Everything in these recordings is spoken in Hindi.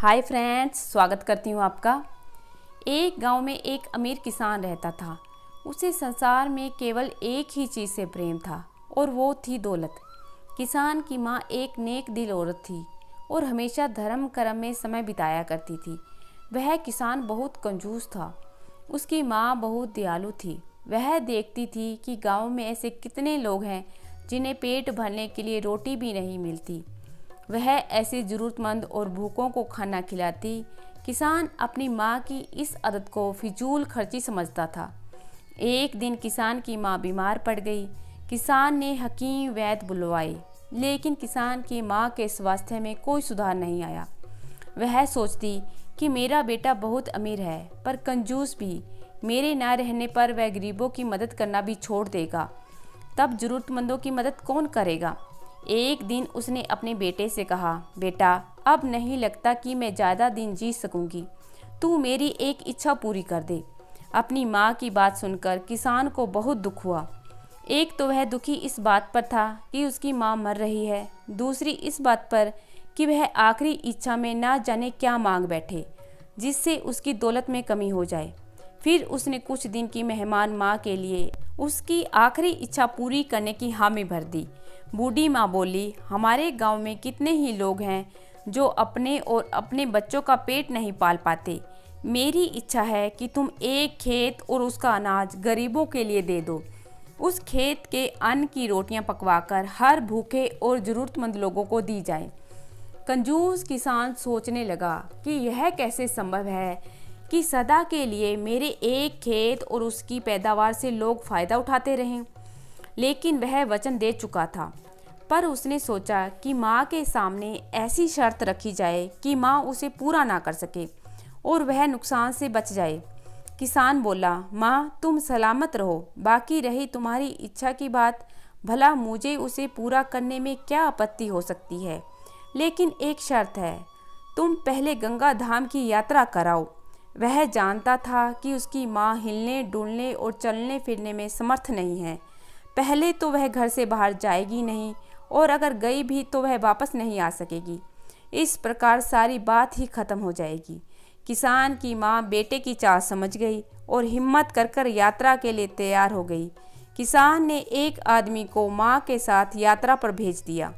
हाय फ्रेंड्स, स्वागत करती हूँ आपका। एक गांव में एक अमीर किसान रहता था। उसे संसार में केवल एक ही चीज़ से प्रेम था और वो थी दौलत। किसान की माँ एक नेक दिल औरत थी और हमेशा धर्म कर्म में समय बिताया करती थी। वह किसान बहुत कंजूस था। उसकी माँ बहुत दयालु थी। वह देखती थी कि गाँव में ऐसे कितने लोग हैं जिन्हें पेट भरने के लिए रोटी भी नहीं मिलती। वह ऐसे ज़रूरतमंद और भूखों को खाना खिलाती। किसान अपनी माँ की इस आदत को फिजूल खर्ची समझता था। एक दिन किसान की माँ बीमार पड़ गई। किसान ने हकीम वैद्य बुलवाए, लेकिन किसान की माँ के स्वास्थ्य में कोई सुधार नहीं आया। वह सोचती कि मेरा बेटा बहुत अमीर है पर कंजूस भी। मेरे ना रहने पर वह गरीबों की मदद करना भी छोड़ देगा। तब ज़रूरतमंदों की मदद कौन करेगा। एक दिन उसने अपने बेटे से कहा, बेटा, अब नहीं लगता कि मैं ज़्यादा दिन जी सकूंगी। तू मेरी एक इच्छा पूरी कर दे। अपनी माँ की बात सुनकर किसान को बहुत दुख हुआ। एक तो वह दुखी इस बात पर था कि उसकी माँ मर रही है, दूसरी इस बात पर कि वह आखिरी इच्छा में ना जाने क्या मांग बैठे जिससे उसकी दौलत में कमी हो जाए। फिर उसने कुछ दिन की मेहमान माँ के लिए उसकी आखिरी इच्छा पूरी करने की हामी भर दी। बूढ़ी माँ बोली, हमारे गांव में कितने ही लोग हैं जो अपने और अपने बच्चों का पेट नहीं पाल पाते। मेरी इच्छा है कि तुम एक खेत और उसका अनाज गरीबों के लिए दे दो। उस खेत के अन्न की रोटियां पकवाकर हर भूखे और ज़रूरतमंद लोगों को दी जाए। कंजूस किसान सोचने लगा कि यह कैसे संभव है कि सदा के लिए मेरे एक खेत और उसकी पैदावार से लोग फ़ायदा उठाते रहें। लेकिन वह वचन दे चुका था। पर उसने सोचा कि माँ के सामने ऐसी शर्त रखी जाए कि माँ उसे पूरा ना कर सके और वह नुकसान से बच जाए। किसान बोला, माँ तुम सलामत रहो, बाकी रही तुम्हारी इच्छा की बात, भला मुझे उसे पूरा करने में क्या आपत्ति हो सकती है। लेकिन एक शर्त है, तुम पहले गंगा धाम की यात्रा कराओ। वह जानता था कि उसकी माँ हिलने डुलने और चलने फिरने में समर्थ नहीं है। पहले तो वह घर से बाहर जाएगी नहीं और अगर गई भी तो वह वापस नहीं आ सकेगी। इस प्रकार सारी बात ही खत्म हो जाएगी। किसान की माँ बेटे की चाह समझ गई और हिम्मत कर कर यात्रा के लिए तैयार हो गई। किसान ने एक आदमी को माँ के साथ यात्रा पर भेज दिया।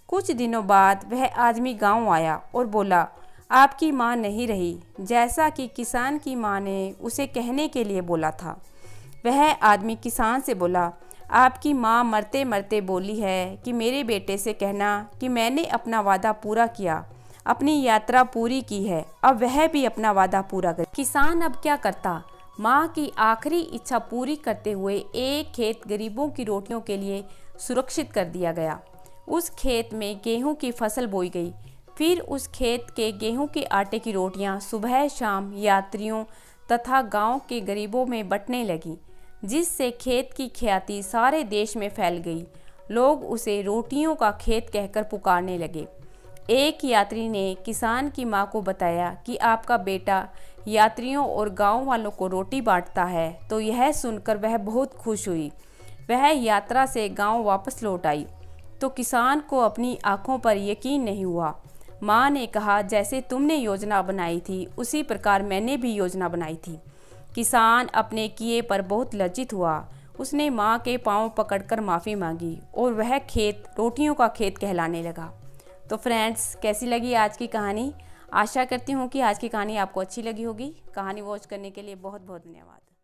कुछ दिनों बाद वह आदमी गांव आया और बोला, आपकी माँ नहीं रही, जैसा कि किसान की माँ ने उसे कहने के लिए बोला था। वह आदमी किसान से बोला, आपकी माँ मरते मरते बोली है कि मेरे बेटे से कहना कि मैंने अपना वादा पूरा किया, अपनी यात्रा पूरी की है, अब वह भी अपना वादा पूरा करे। किसान अब क्या करता। माँ की आखिरी इच्छा पूरी करते हुए एक खेत गरीबों की रोटियों के लिए सुरक्षित कर दिया गया। उस खेत में गेहूं की फसल बोई गई। फिर उस खेत के गेहूं के आटे की रोटियां सुबह शाम यात्रियों तथा गांव के गरीबों में बंटने लगी, जिससे खेत की ख्याति सारे देश में फैल गई। लोग उसे रोटियों का खेत कहकर पुकारने लगे। एक यात्री ने किसान की माँ को बताया कि आपका बेटा यात्रियों और गांव वालों को रोटी बांटता है, तो यह सुनकर वह बहुत खुश हुई। वह यात्रा से गांव वापस लौट आई तो किसान को अपनी आंखों पर यकीन नहीं हुआ। माँ ने कहा, जैसे तुमने योजना बनाई थी उसी प्रकार मैंने भी योजना बनाई थी। किसान अपने किए पर बहुत लज्जित हुआ। उसने माँ के पांव पकड़कर माफ़ी मांगी और वह खेत रोटियों का खेत कहलाने लगा। तो फ्रेंड्स, कैसी लगी आज की कहानी। आशा करती हूँ कि आज की कहानी आपको अच्छी लगी होगी। कहानी वॉच करने के लिए बहुत बहुत धन्यवाद।